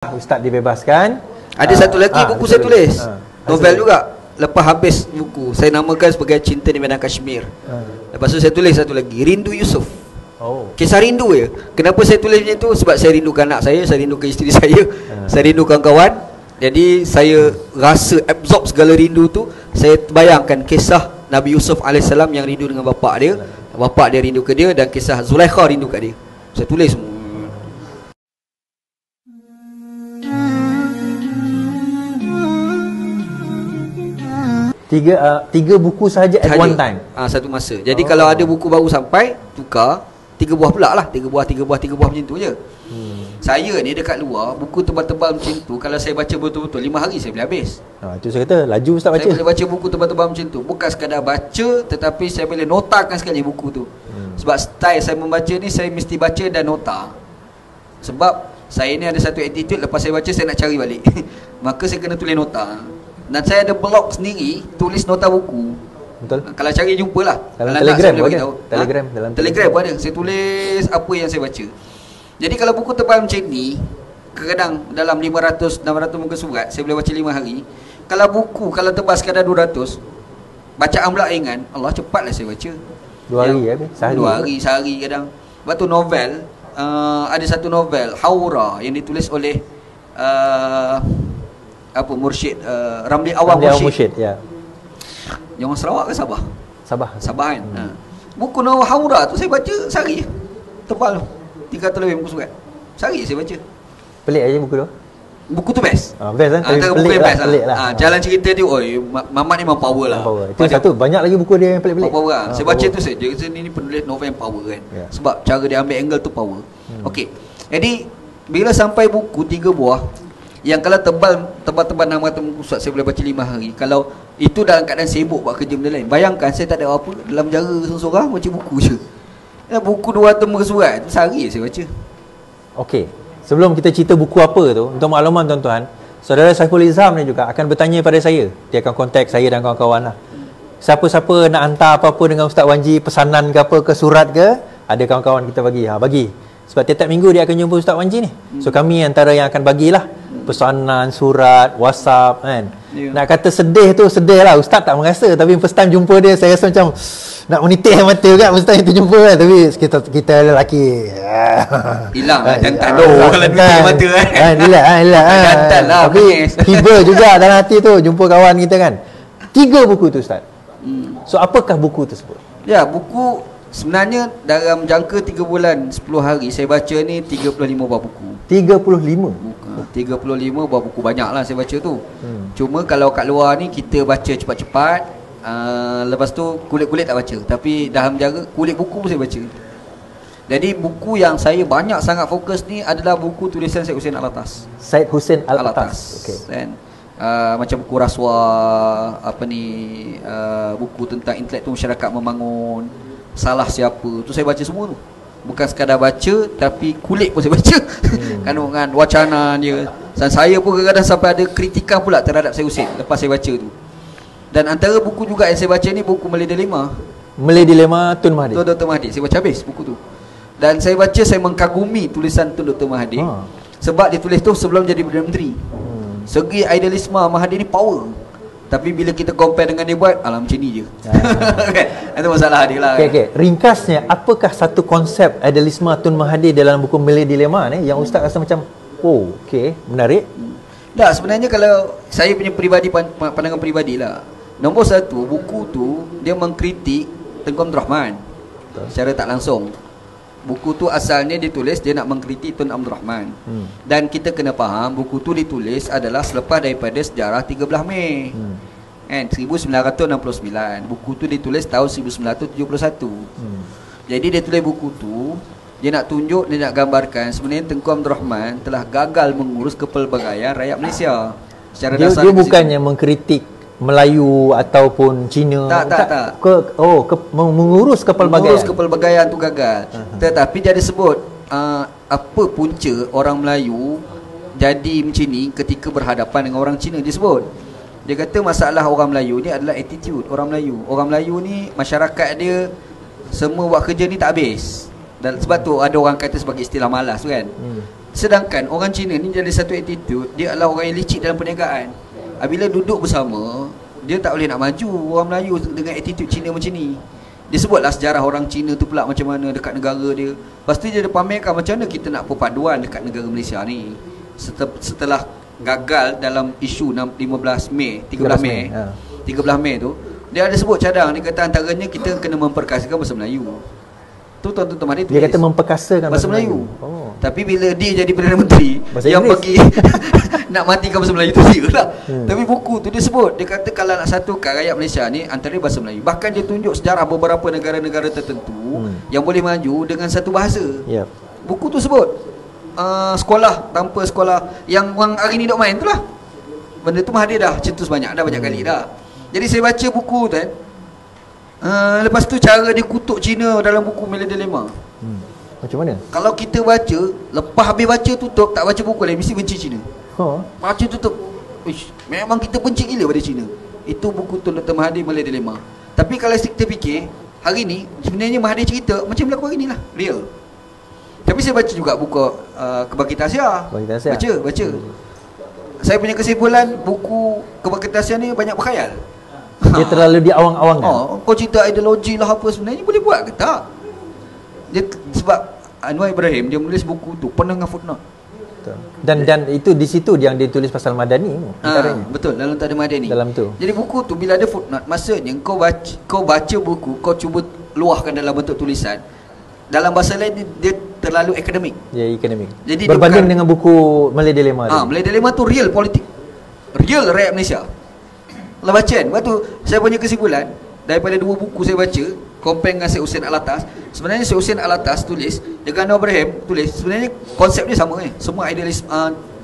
Ustaz dibebaskan. Ada satu lagi buku saya tulis, novel juga. Lepas habis buku, saya namakan sebagai Cinta di Medan Kashmir. Lepas tu saya tulis satu lagi, Rindu Yusuf. Kisah rindu ya. Kenapa saya tulis macam tu? Sebab saya rindukan anak saya rindukan isteri saya rindukan kawan. Jadi saya rasa absorb segala rindu tu. Saya bayangkan kisah Nabi Yusuf AS yang rindu dengan bapak dia, bapak dia rindu ke dia, dan kisah Zulaikha rindu kat dia. Saya tulis semua. Tiga buku sahaja at one time. Satu masa. Jadi kalau ada buku baru sampai, tukar 3 buah pula lah. 3 buah macam tu je. Saya ni dekat luar, buku tebal-tebal macam tu, kalau saya baca betul-betul 5 hari saya boleh habis. Itu saya kata laju Ustaz baca. Saya boleh baca buku tebal-tebal macam tu. Bukan sekadar baca, tetapi saya boleh notakan sekali buku tu. Sebab style saya membaca ni, saya mesti baca dan nota. Sebab saya ni ada satu attitude, lepas saya baca saya nak cari balik. Maka saya kena tulis nota. Dan saya ada blog sendiri, tulis nota buku. Betul. Kalau cari jumpalah. Dalam Telegram pun ada. Telegram pun ada. Saya tulis apa yang saya baca. Jadi kalau buku tebal macam ni, kadang dalam 500-600 muka surat, saya boleh baca 5 hari. Kalau buku, kalau tebal sekadar 200, bacaan pula ringan, Allah cepatlah saya baca. 2 hari habis. Sehari kadang. Lepas tu novel, ada satu novel Haura yang ditulis oleh Mursyid, Ramli Awam Mursyid. Ya. Yang orang Sarawak ke Sabah? Sabah kan. Buku Nawah Haura tu saya baca sehari. Tebal 300 lebih muka surat. Sehari saya baca. Pelik aja buku tu. Buku tu best. Best kan? Antara buku yang best lah. Jalan cerita dia, Mamat ni memang power lah. Itu satu, banyak lagi buku dia yang pelik-pelik. Power lah. Saya baca tu dia kata ni penulis novel yang power kan. Sebab cara dia ambil angle tu power. Okey. Jadi bila sampai buku 3 buah, yang kalau tebal 600 muka surat, saya boleh baca 5 hari. Kalau itu dalam keadaan sibuk buat kerja benda lain. Bayangkan saya tak ada apa, dalam jara seorang baca buku je. Buku 200 muka surat, sehari saya baca. Okey. Sebelum kita cerita buku apa tu, untuk makluman tuan-tuan, saudara Saiful Izham ni juga akan bertanya pada saya. Dia akan kontak saya dan kawan-kawan lah. Siapa-siapa nak hantar apa-apa dengan Ustaz Wanji, pesanan ke apa, ke surat ke, ada kawan-kawan kita bagi. Bagi. Sebab tiap-tiap minggu dia akan jumpa Ustaz Wanji ni. So kami antara yang akan bagilah pesanan, surat, WhatsApp kan. Nak kata sedih tu sedih lah. Ustaz tak merasa, tapi first time jumpa dia saya rasa macam nak menitik mata kan first time tu jumpa kan. Tapi kita lelaki hilang jantan tu kalau menitik mata kan. Hilang jantan lah. Tapi tiba juga dalam hati tu jumpa kawan kita kan. 3 buku tu Ustaz. So apakah buku tersebut? Ya, buku sebenarnya dalam jangka 3 bulan 10 hari saya baca ni 35 buah buku. 35 buah buku, banyak lah saya baca tu. Cuma kalau kat luar ni kita baca cepat-cepat, lepas tu kulit-kulit tak baca. Tapi dalam jaga kulit buku pun saya baca. Jadi buku yang saya banyak sangat fokus ni adalah buku tulisan Syed Hussein Alatas. Syed Hussein Alatas. Okay. Macam buku Rasuah, buku tentang intelektual masyarakat membangun, Salah Siapa, tu saya baca semua tu. Bukan sekadar baca, tapi kulit pun saya baca. Kandungan, wacana dia. Dan saya pun kadang-kadang sampai ada kritikan pula terhadap Syed Hussein lepas saya baca tu. Dan antara buku juga yang saya baca ni buku Malay Dilema Tun Mahathir. Dr. Mahathir, saya baca habis buku tu. Dan saya baca, saya mengkagumi tulisan Tun Dr. Mahathir. Sebab dia tulis tu sebelum jadi Perdana Menteri. Segi idealisme Mahathir ni power. Tapi bila kita compare dengan dia buat, alam macam ni je. Itu masalah dia lah. Okay. Ringkasnya, apakah satu konsep idealisme Tun Mahathir dalam buku Malay Dilema ni yang Ustaz rasa macam menarik? Tak, sebenarnya kalau saya punya pandangan peribadi lah. Nombor 1, buku tu dia mengkritik Tengku Abdul Rahman secara tak langsung. Buku tu asalnya ditulis dia nak mengkritik Tun Abdul Rahman. Dan kita kena faham buku tu ditulis adalah selepas daripada sejarah 13 Mei. 1969. Buku tu ditulis tahun 1971. Jadi dia tulis buku tu, dia nak tunjuk, dia nak gambarkan sebenarnya Tengku Abdul Rahman telah gagal mengurus kepelbagaian rakyat Malaysia. Secara dasar dia bukannya mengkritik Melayu ataupun Cina. Tak. Mengurus kepelbagaian tu gagal. Tetapi dia ada sebut apa punca orang Melayu jadi macam ni ketika berhadapan dengan orang Cina. Dia sebut, dia kata masalah orang Melayu ni adalah attitude orang Melayu. Orang Melayu ni masyarakat dia semua buat kerja ni tak habis. Dan sebab tu ada orang kata sebagai istilah malas kan. Sedangkan orang Cina ni ada satu attitude, dia adalah orang yang licik dalam perniagaan. Bila duduk bersama, dia tak boleh nak maju orang Melayu dengan attitude Cina macam ni. Dia sebutlah sejarah orang Cina tu pula macam mana dekat negara dia. Lepas tu dia pamerkan macam mana kita nak perpaduan dekat negara Malaysia ni. Setelah gagal dalam isu 13 Mei 13 Mei tu, dia ada sebut cadang, dia kata antaranya kita kena memperkasakan bahasa Melayu. Tu Tuan-Tuan Mahathir tulis. Dia kata memperkasakan bahasa Melayu. Tapi bila dia jadi Perdana Menteri bahasa yang Inggeris pergi nak matikan bahasa Melayu tu dia lah. Tapi buku tu dia sebut, dia kata kalau nak satukan rakyat Malaysia ni antara bahasa Melayu. Bahkan dia tunjuk sejarah beberapa negara-negara tertentu yang boleh maju dengan satu bahasa. Buku tu sebut sekolah tanpa sekolah yang orang hari ni dok main tu lah. Benda tu Mahathir dah cetus banyak kali dah. Jadi saya baca buku tu kan. Lepas tu cara dia kutuk Cina dalam buku Malay Dilemma. Macam mana? Kalau kita baca, lepas habis baca tutup, tak baca buku lain, mesti benci Cina. Baca tutup, memang kita benci gila pada Cina. Itu buku tu Dr. Mahathir Malay Dilemma. Tapi kalau kita fikir, hari ni sebenarnya Mahathir cerita macam berlaku hari ni lah, real. Tapi saya baca juga buku Kebangkitan Asia. Baca. Saya punya kesimpulan, buku Kebangkitan Asia ni banyak berkhayal. Dia terlalu diawang-awangkan. Kau cerita ideologi lah apa, sebenarnya boleh buat ke tak? Dia, sebab Anwar Ibrahim dia menulis buku tu penuh dengan footnote. Dan itu di situ yang dia tulis pasal Madani betul, dalam tak ada Madani dalam tu. Jadi buku tu bila ada footnote, maksudnya kau baca buku, kau cuba luahkan dalam bentuk tulisan. Dalam bahasa lain dia terlalu akademik. Akademik. Jadi berbanding dengan buku Malay Dilemma tu. Malay Dilemma tu real politik, real rakyat Malaysia. Lepas baca kan, lepas tu saya punya kesimpulan daripada dua buku saya baca, compare dengan Syed Hussein Alatas. Sebenarnya Syed Hussein Alatas tulis dengan Anwar Ibrahim tulis, sebenarnya konsep dia sama semua idealisme,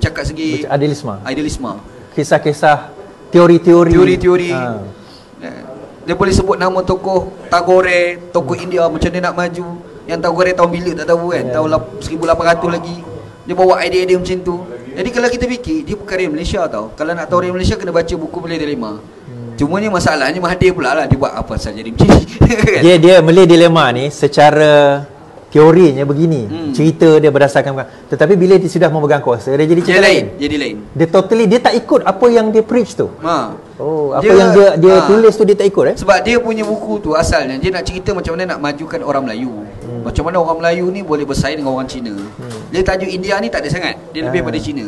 cakap segi idealisme. Kisah-kisah teori-teori. Dia boleh sebut nama tokoh Tagore, tokoh India macam dia nak maju. Yang Tagore tahun bila tak tahu kan, tahun 1800 lagi. Dia bawa idea-idea macam tu. Jadi kalau kita fikir, dia bukan dari Malaysia tau. Kalau nak tahu dari Malaysia kena baca buku Malay Dilemma. Cuma ni masalahnya Mahathir pula lah, dia buat apa saja dia macam ni. Dia Malay Dilemma ni secara teorinya begini, cerita dia berdasarkan, tetapi bila dia sudah memegang kuasa dia jadi cerita lain. Dia totally, dia tak ikut apa yang dia preach tu. Apa yang dia tulis tu dia tak ikut Sebab dia punya buku tu asalnya dia nak cerita macam mana nak majukan orang Melayu. Macam mana orang Melayu ni boleh bersaing dengan orang Cina. Dia tajuk India ni tak ada sangat, dia lebih pada Cina.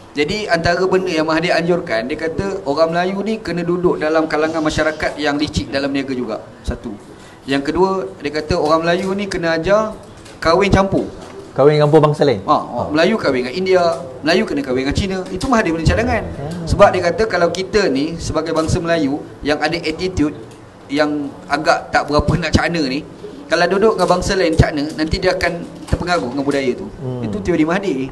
Jadi antara benda yang Mahathir anjurkan, dia kata orang Melayu ni kena duduk dalam kalangan masyarakat yang licik dalam niaga juga. Satu. Yang kedua, dia kata orang Melayu ni kena ajar kahwin campur. Kahwin campur bangsa lain. Melayu kahwin dengan India, Melayu kena kahwin dengan Cina. Itu Mahathir punya cadangan. Sebab dia kata kalau kita ni sebagai bangsa Melayu yang ada attitude yang agak tak berapa nak cakna ni, kalau duduk dengan bangsa lain cakna, nanti dia akan terpengaruh dengan budaya tu. Itu teori Mahathir.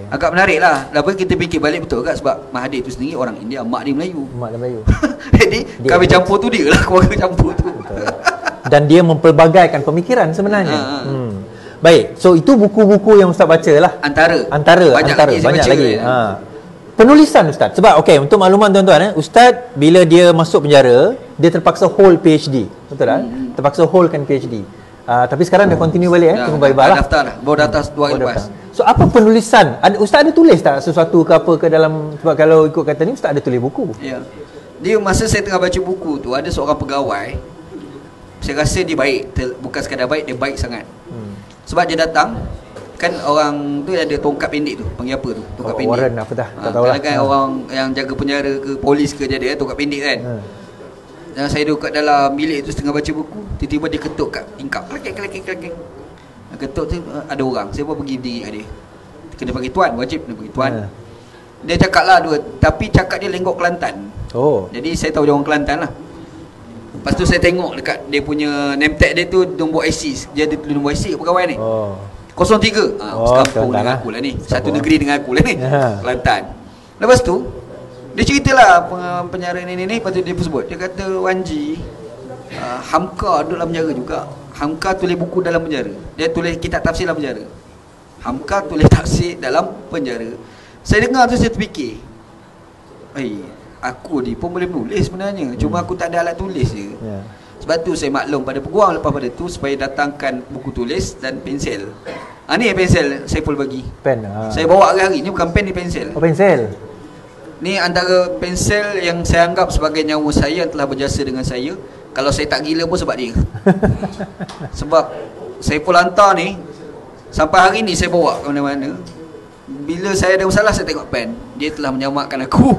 Agak menarik lah. Lepas kita fikir balik, betul tak? Sebab Mahathir tu sendiri orang India, mak dia Melayu. Jadi kahwin campur tu dia lah, keluarga campur tu. Dan dia mempelbagaikan pemikiran sebenarnya. Baik, so itu buku-buku yang Ustaz baca lah. Antara banyak lagi. Penulisan Ustaz. Sebab untuk makluman tuan-tuan, Ustaz bila dia masuk penjara, dia terpaksa hold PhD. Betul tak? Terpaksa holdkan PhD. Tapi sekarang dah continue balik tunggu bye-bye lah. Baru daftar 2 hari lepas. So apa penulisan? Ustaz ada tulis tak sesuatu ke apa ke dalam, sebab kalau ikut kata ni Ustaz ada tulis buku. Ya. Dia masa saya tengah baca buku tu, ada seorang pegawai. Saya rasa dia baik, bukan sekadar baik, dia baik sangat. Sebab dia datang, kan orang tu ada tongkat pendek tu, panggil apa tu? Tongkat pendek. Warren apa dah? Tak tahulah. Kan orang yang jaga penjara ke polis ke dia ada tongkat pendek kan. Dan saya duduk kat dalam bilik tu tengah baca buku, tiba-tiba dia ketuk kat tingkap. Kelek. Ketuk tu ada orang. Saya pun pergi berdiri kat dia. Kena panggil tuan, wajib kena panggil tuan. Dia cakap lah dua, tapi cakap dia lenggok Kelantan. Jadi saya tahu dia orang Kelantan lah. Lepas tu saya tengok dekat dia punya name tag dia tu nombor IC. Dia ada tulis nombor IC pegawai ni. 03. Sekampung dengan aku lah ni. Satu negeri dengan aku lah ni. Kelantan. Lepas tu dia ceritalah penjara ni. Lepas tu dia pun sebut, dia kata Wanji, Hamka duduk dalam penjara juga. Hamka tulis buku dalam penjara. Dia tulis kitab tafsir dalam penjara. Hamka tulis tafsir dalam penjara. Saya dengar tu saya terfikir, aku ni pun boleh menulis sebenarnya, cuma aku tak ada alat tulis je. Sebab tu saya maklum pada peguam lepas pada tu supaya datangkan buku tulis dan pensel. Ni pensel Saiful bagi. Pen. Saya bawa hari-hari ni bukan pen, ni pensel. Oh, pensel. Ni antara pensel yang saya anggap sebagai nyawa saya yang telah berjasa dengan saya. Kalau saya tak gila pun sebab dia. Sebab Saiful hantar ni sampai hari ni saya bawa ke mana-mana. Bila saya ada masalah saya tengok pen. Dia telah menyelamatkan aku.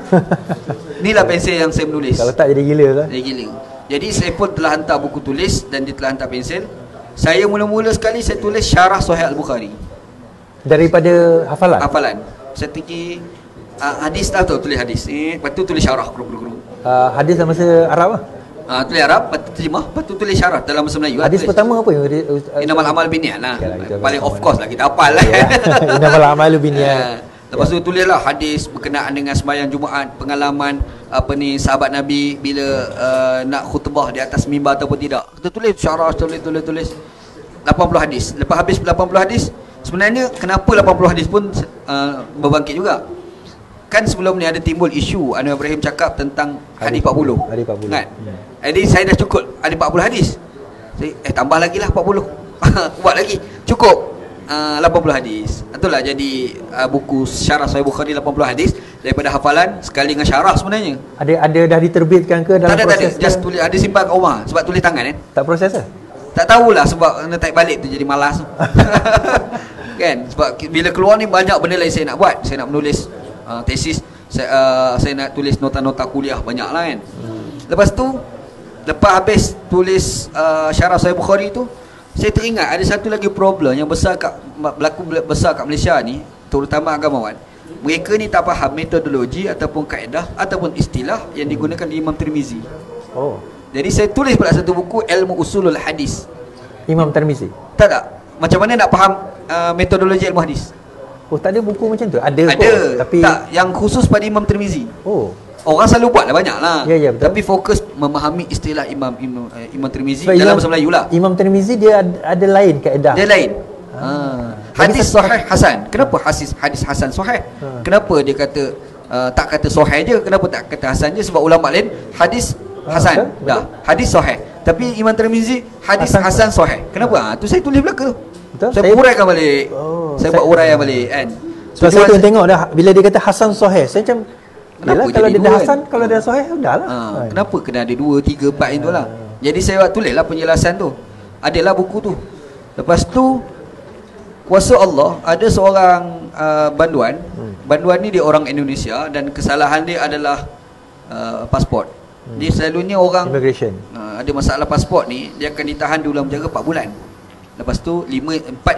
Inilah pensel yang saya menulis. Kalau tak jadi gila lah. Jadi gila. Jadi Saiful telah hantar buku tulis dan dia telah hantar pensel. Saya mula-mula sekali saya tulis syarah Sahih Al-Bukhari. Daripada hafalan? Hafalan. Saya fikir hadis lah tu, tulis hadis. Lepas tu tulis syarah guru-guru. Hadis dalam bahasa Arab lah? Tulis Arab, lepas tu terjemah, lepas tu tulis syarah dalam bahasa Melayu. Hadis pertama apa yang Innamal Amal Binniat lah. Paling of course lah, kita hafal lah. Innamal Amalu Binniat. Lepas tu tulislah hadis berkenaan dengan sembahyang Jumaat, pengalaman sahabat Nabi bila nak khutbah di atas mimbar ataupun tidak. Kita tulis syarah, tulis 80 hadis. Lepas habis 80 hadis, sebenarnya kenapa 80 hadis pun berbangkit juga. Kan sebelum ni ada timbul isu Anwar Ibrahim cakap tentang hadis 40. Hadis 40. Kan? Jadi saya dah cukup ada 40 hadis. Saya tambah lagi lah 40. Buat lagi. Cukup 80 hadis. Itulah jadi buku syarah Sahih Bukhari 80 hadis daripada hafalan sekali dengan syarah sebenarnya. Ada dah diterbitkan ke dalam proses? Tak ada. Just tulis, ada simpan kat rumah sebab tulis tangan kan. Tak proses ke? Tak tahulah sebab kena type balik tu jadi malas tu. Kan? Sebab bila keluar ni banyak benda lain saya nak buat. Saya nak menulis tesis, saya nak tulis nota-nota kuliah banyak lah kan. Lepas tu lepas habis tulis syarah Sahih Bukhari tu, saya teringat ada satu lagi problem yang berlaku besar kat Malaysia ni, terutama agamawan. Mereka ni tak faham metodologi ataupun kaedah ataupun istilah yang digunakan di Imam Tirmizi. Oh. Jadi saya tulis pula satu buku Ilmu Usulul Hadis. Imam Tirmizi. Tak. Macam mana nak faham metodologi ilmu hadis? Oh, tak ada buku macam tu? Ada. Tapi tak, yang khusus pada Imam Tirmizi. Oh. Orang selalu buat lah banyak lah. Ya, betul. Tapi fokus memahami istilah Imam Tirmizi dalam bahasa Melayu lah. Imam Tirmizi dia ada lain kaedah. Dia lain. Hadis sahih hasan. Kenapa hadis hasan sahih? Kenapa dia kata tak kata sahih je? Kenapa tak kata hasan je? Sebab ulama lain hadis hasan. Dah. Hadis sahih. Tapi Imam Tirmizi hadis hasan sahih. Kenapa? Tu saya tulis belaka. Betul? Saya uraikan balik. Saya buat uraian balik kan. So saya tu tengok dah bila dia kata hasan sahih. Saya macam kenapa kalau dia dah hasan, kan? kalau dia sahih sudahlah. Kenapa kena ada 2, 3, 4 itu lah. Jadi saya tulislah penjelasan tu. Adalah buku tu. Lepas tu kuasa Allah ada seorang banduan. Banduan ni dia orang Indonesia dan kesalahan dia adalah pasport. Dia selalunya orang immigration. Ada masalah pasport ni, dia akan ditahan di ulang penjara 4 bulan. Lepas tu 4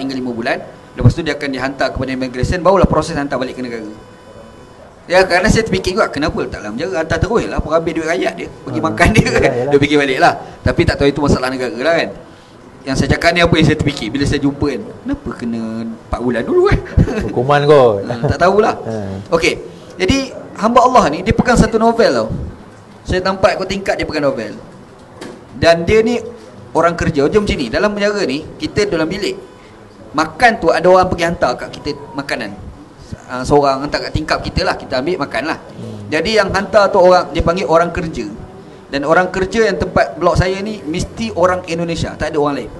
hingga 5 bulan. Lepas tu dia akan dihantar kepada immigration, barulah proses hantar balik ke negara. Ya, kerana saya terfikir juga kenapa letak dalam penjara, hantar terus lah, ambil duit rakyat dia, pergi makan dia kan. Dia fikir balik lah. Tapi tak tahu itu masalah negara lah kan. Yang saya cakap ni apa yang saya terfikir bila saya jumpa kan, kenapa kena 4 bulan dulu kan. Hukuman kot. Tak tahulah. Okey. Jadi hamba Allah ni dia pegang satu novel tau. Saya nampak kot tingkat dia pegang novel. Dan dia ni orang kerja macam ni. Dalam penjara ni kita dalam bilik. Makan tu ada orang pergi hantar kat kita makanan. Seorang hantar kat tingkap kita lah, kita ambil makan lah. Jadi yang hantar tu orang, dia panggil orang kerja. Dan orang kerja yang tempat blok saya ni mesti orang Indonesia, tak ada orang lain.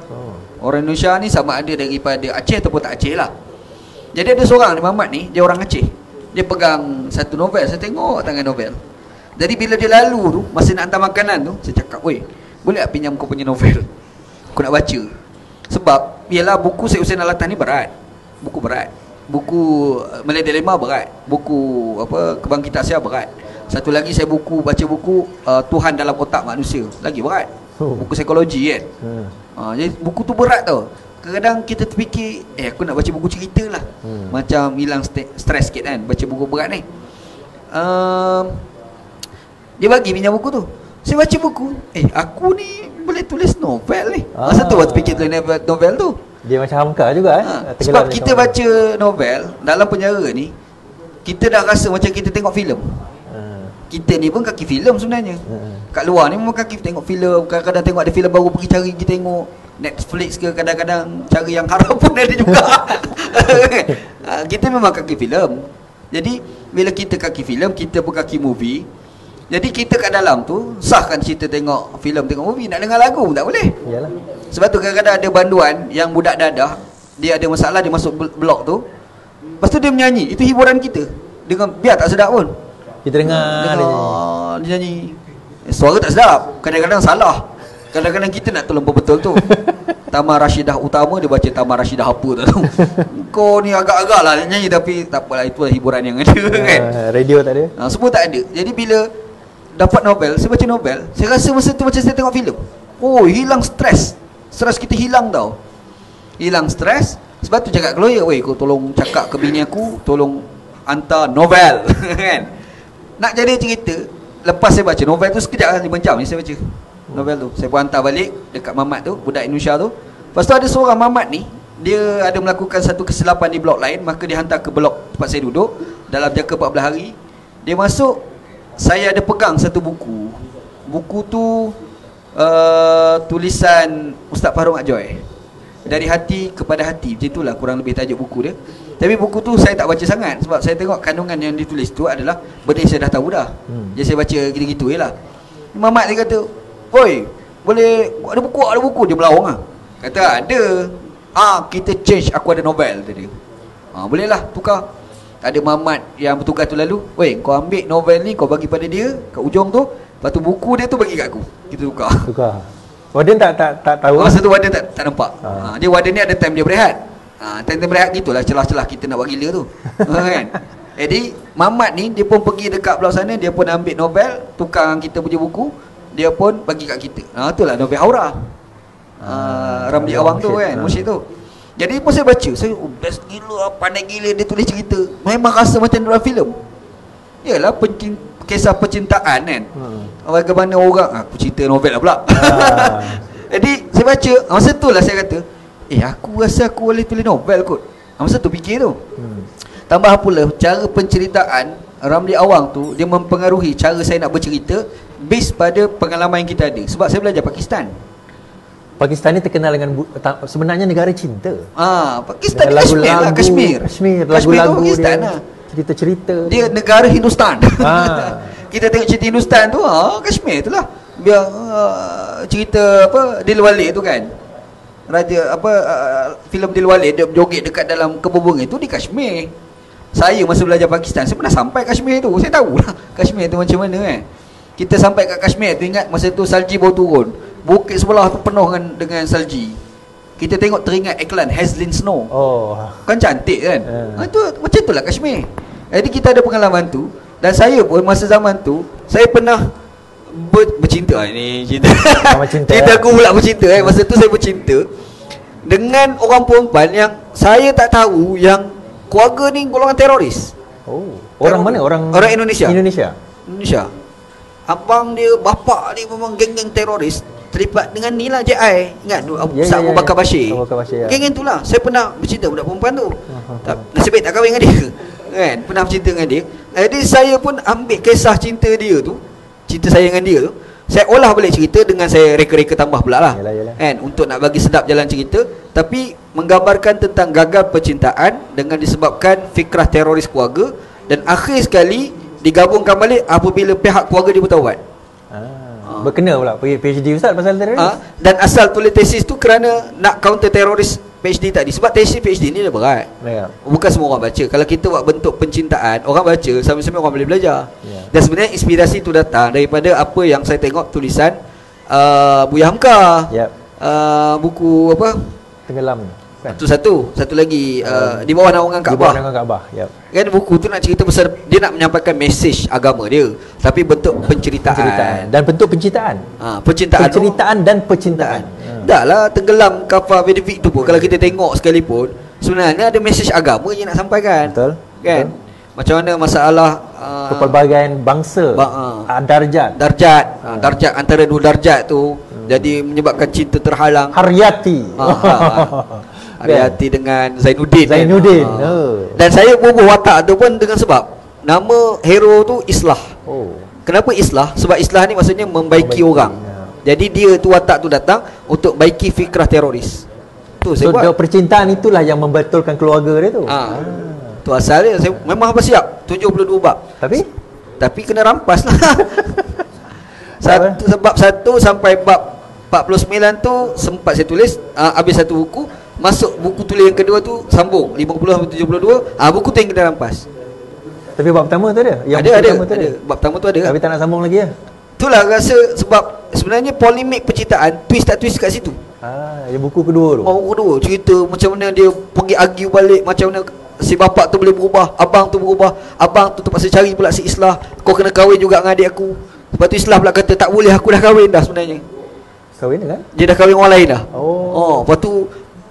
Orang Indonesia ni sama ada daripada Aceh ataupun tak Aceh lah. Jadi ada seorang ni Muhammad ni, dia orang Aceh. Dia pegang satu novel, saya tengok tangan novel. Jadi bila dia lalu tu, masa nak hantar makanan tu, saya cakap, "Oi, boleh tak pinjam kau punya novel? Aku nak baca." Sebab ialah buku Syed Hussein Alatas ni berat. Buku berat. Buku Malay Dilema berat. Buku Kebangkitan Asia berat. Satu lagi saya baca buku Tuhan dalam Otak Manusia, lagi berat. Buku psikologi kan. Jadi buku tu berat tau. Kadang-kadang kita terfikir, aku nak baca buku cerita lah. Macam hilang stres sikit kan, baca buku berat ni. Dia bagi pinjam buku tu. Saya baca buku, aku ni boleh tulis novel ni. Masa tu waktu fikir tulis novel tu. Dia macam hamka juga sebab kita baca novel dalam penjara ni, kita dah rasa macam kita tengok filem. Kita ni pun kaki filem sebenarnya. Kat luar ni memang kaki tengok filem. Kadang-kadang tengok ada filem baru pergi cari, kita tengok Netflix ke, kadang-kadang cari yang haram pun ada juga. Kita memang kaki filem. Jadi bila kita kaki filem, kita pun kaki movie. Jadi kita kat dalam tu sahkan cerita tengok filem, tengok movie, nak dengar lagu pun tak boleh. Iyalah. Sebab tu kadang-kadang ada banduan yang budak dadah, dia ada masalah, dia masuk blok tu. Lepas tu dia menyanyi, itu hiburan kita. Dengan biar tak sedap pun. Kita dengar dia nyanyi. Suara tak sedap, kadang-kadang salah. Kadang-kadang kita nak tolong betul tu. Taman Rashidah Utama, dia baca Taman Rashidah apa tak tahu. Kau ni agak-agak lah nyanyi, tapi tak apalah, itulah hiburan yang ada kan. Radio tak ada. Semua tak ada. Jadi bila dapat novel, saya baca novel, saya rasa masa tu macam saya tengok filem. Oh, hilang stres. Stres kita hilang tau. Hilang stres. Sebab tu cakap ke lawyer, weh, kau tolong cakap ke bini aku, tolong hantar novel. Kan. Nak jadi cerita, lepas saya baca novel tu sekejap, 5 jam ni saya baca novel tu. Saya pun hantar balik dekat mamat tu, budak Indonesia tu. Lepas tu ada seorang mamat ni, dia ada melakukan satu kesilapan di blok lain, maka dia hantar ke blok tempat saya duduk dalam jangka 14 hari. Dia masuk, saya ada pegang satu buku. Buku tu tulisan Ustaz Fahrul Akjoy, Dari Hati Kepada Hati. Macam itulah kurang lebih tajuk buku dia. Tapi buku tu saya tak baca sangat, sebab saya tengok kandungan yang ditulis tu adalah benda yang saya dah tahu dah. Jadi saya baca gitu-gitu je lah. Mamat dia kata, "Oi, boleh ada buku?" Dia melawang lah. Kata, "Ada. Kita change, aku ada novel," kata dia. Boleh lah, tukar. Ada mamat yang bertugas tu lalu, "Weh, kau ambil novel ni, kau bagi pada dia kat ujung tu. Lepas tu buku dia tu bagi kat aku." Kita tukar. Warden tak tahu. Masa tu warden tak nampak. Dia warden ni ada time dia berehat. Time berehat gitulah celah-celah kita nak buat gila tu. Kan? Jadi mamat ni dia pun pergi dekat belah sana, dia pun ambil novel, tukar dengan kita punya buku, dia pun bagi kat kita. Itulah novel Aura. Ramli Awang tu kan, Mursyid tu. Jadi pun saya baca, saya best gila, pandai gila dia tulis cerita. Memang rasa macam dalam filem. Yalah, kisah percintaan kan. Bagaimana orang, aku cerita novel lah pula. Jadi saya baca, masa tu lah saya kata, aku rasa aku boleh tulis novel kot. Masa tu fikir tu. Tambah pula, cara penceritaan Ramli Awang tu, dia mempengaruhi cara saya nak bercerita based pada pengalaman yang kita ada. Sebab saya belajar Pakistan. Pakistan ni terkenal dengan sebenarnya negara cinta. Pakistan ni Kashmir lah, Kashmir. Lagu-lagu tu Pakistan dia, lah. cerita-cerita. Dia negara Hindustan. Kita tengok cerita Hindustan tu, Kashmir tu lah. Biar cerita apa Dilwale tu kan. Raja filem Dilwale dia joget dekat dalam kebun bunga tu di Kashmir. Saya masa belajar Pakistan, saya pernah sampai Kashmir tu. Saya tahulah Kashmir tu macam mana kan. Kita sampai kat Kashmir tu, ingat masa tu salji baru turun. Bukit sebelah tu penuh dengan salji. Kita tengok teringat iklan Hazelin Snow. Kan cantik kan. Itu macam itulah Kashmir. Jadi kita ada pengalaman tu. Dan saya pun masa zaman tu, saya pernah bercinta. Ini cinta. Cinta aku pula bercinta. Masa tu saya bercinta dengan orang perempuan yang saya tak tahu yang keluarga ni golongan teroris. Orang mana? Orang Indonesia. Indonesia. Abang dia, bapak dia memang geng-geng teroris. Terlibat dengan ni lah JI. Ingat Ustaz Abu Bakar Bashir. Geng-geng tu lah. Saya pernah bercinta budak perempuan tu. Nasib baik tak kahwin dengan dia. Kan? Pernah bercinta dengan dia. Jadi saya pun ambil kisah cinta dia tu, cinta saya dengan dia tu, saya olah balik cerita dengan saya reka-reka tambah pula lah. Kan? Untuk nak bagi sedap jalan cerita. Tapi menggambarkan tentang gagal percintaan dengan disebabkan fikrah teroris keluarga. Dan akhir sekali digabungkan balik apabila pihak keluarga dia bertaubat. Berkena pula PhD Ustaz pasal teroris. Dan asal tulis tesis tu kerana nak counter teroris PhD tadi. Sebab tesis PhD ni dah berat. Bukan semua orang baca. Kalau kita buat bentuk pencintaan, orang baca, sambil-sambil orang boleh belajar. Dan sebenarnya inspirasi tu datang daripada apa yang saya tengok tulisan Buya Hamka. Buku apa? Tenggelam. Itu satu lagi di bawah naungan Kaabah. Kan buku tu nak cerita pasal dia nak menyampaikan mesej agama dia, tapi bentuk penceritaan dan bentuk pencintaan. Penceritaan dan percintaan. Taklah tenggelam kapal Vedivik tu pun kalau kita tengok sekalipun sebenarnya ada mesej agama yang nak sampaikan. Betul. Kan? Macam mana masalah kepelbagaian bangsa, darjat antara dua darjat tu jadi menyebabkan cinta terhalang. Haryati. Haryati dengan Zainuddin. Dan saya bubuh watak tu pun dengan sebab nama hero tu Islah. Kenapa Islah? Sebab Islah ni maksudnya membaiki orang. Jadi dia tu watak tu datang untuk baiki fikrah teroris. Tu saya buat. Percintaan itulah yang membetulkan keluarga dia tu. Tu asal dia. Saya memang apa siap 72 bab. Tapi Tapi kena rampas lah. Sebab 1 sampai bab 49 tu sempat saya tulis, habis satu buku, masuk buku tulis yang kedua tu sambung 50 sampai 72, buku tu yang kena rampas. Tapi bab pertama tu ada? Yang Ada. Bab pertama tu ada. Tapi tak nak sambung lagi ya. Itulah rasa sebab sebenarnya polemik penciptaan twist tak twist kat situ. Yang buku kedua tu. Buku kedua cerita macam mana dia pergi argue balik, macam mana si bapak tu boleh berubah, abang tu berubah, abang tu terpaksa cari pula si Islah, kau kena kahwin juga dengan adik aku. Lepas tu Islah pula kata tak boleh, aku dah kahwin dah sebenarnya. Kahwin kan? Dia dah kahwin orang lain dah. Lepas tu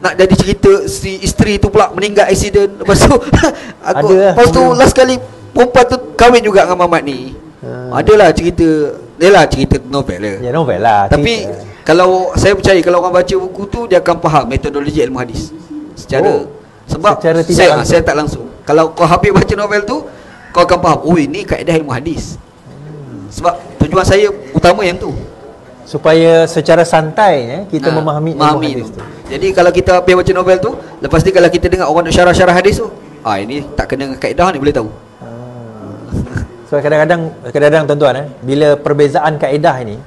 nak jadi cerita si isteri tu pula meninggal accident. Lepas tu lepas tu last kali perempuan tu kahwin juga dengan mamat ni. Adalah cerita, Yalah cerita novel lah. Ya novel lah. Tapi kalau saya percaya kalau orang baca buku tu dia akan faham metodologi ilmu hadis. Secara sebab secara tidak saya tak langsung. Kalau kau habis baca novel tu, kau akan faham, oh ini kaedah ilmu hadis. Sebab tujuan saya utama yang tu, supaya secara santai kita memahami ilmu hadis tu. Jadi kalau kita habis baca novel tu, lepas ni kalau kita dengar orang nak syarah-syarah hadis tu, ini tak kena dengan kaedah ni, boleh tahu. So kadang-kadang tuan-tuan bila perbezaan kaedah ini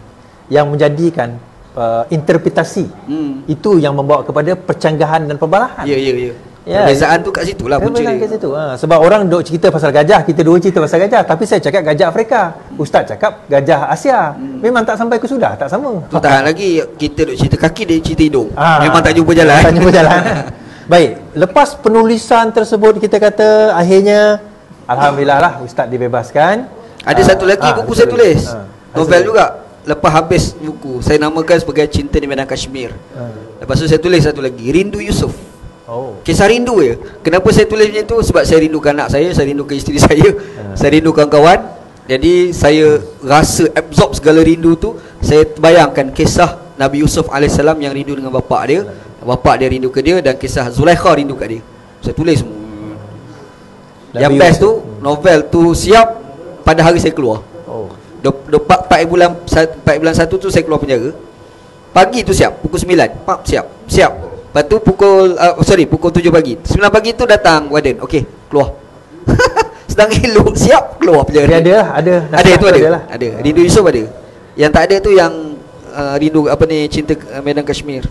yang menjadikan interpretasi, itu yang membawa kepada percanggahan dan perbalahan. Ya. Perbezaan tu kat situ lah punca dia. Sebab orang duk cerita pasal gajah, kita dua cerita pasal gajah, tapi saya cakap gajah Afrika, Ustaz cakap gajah Asia. Memang tak sampai ke sudah, tak sama. Tu tahan lagi, kita duk cerita kaki, dia cerita hidung. Memang tak jumpa jalan. Tak jumpa jalan. Baik, lepas penulisan tersebut kita kata akhirnya alhamdulillah lah Ustaz dibebaskan. Ada satu lagi buku saya tulis, novel juga. Lepas habis buku, saya namakan sebagai Cinta di Medan Kashmir. Lepas tu saya tulis satu lagi, Rindu Yusuf. Kisah rindu je. Kenapa saya tulis macam tu? Sebab saya rindukan anak saya rindukan isteri saya, saya rindukan kawan. Jadi saya rasa absorb segala rindu tu. Saya bayangkan kisah Nabi Yusuf AS yang rindu dengan bapak dia, bapak dia rindu ke dia, dan kisah Zulaikha rindu kat dia. Saya tulis semua. Yang best tu, novel tu siap pada hari saya keluar. 4 bulan 1 tu saya keluar penjara. Pagi tu siap, pukul 9 siap. Lepas tu pukul 7 pagi, 9 pagi tu datang warden, okey keluar. Sedang elok siap keluar penjara. Ada Rindu Yusuf ada. Yang tak ada tu yang rindu Cinta Medan Kashmir.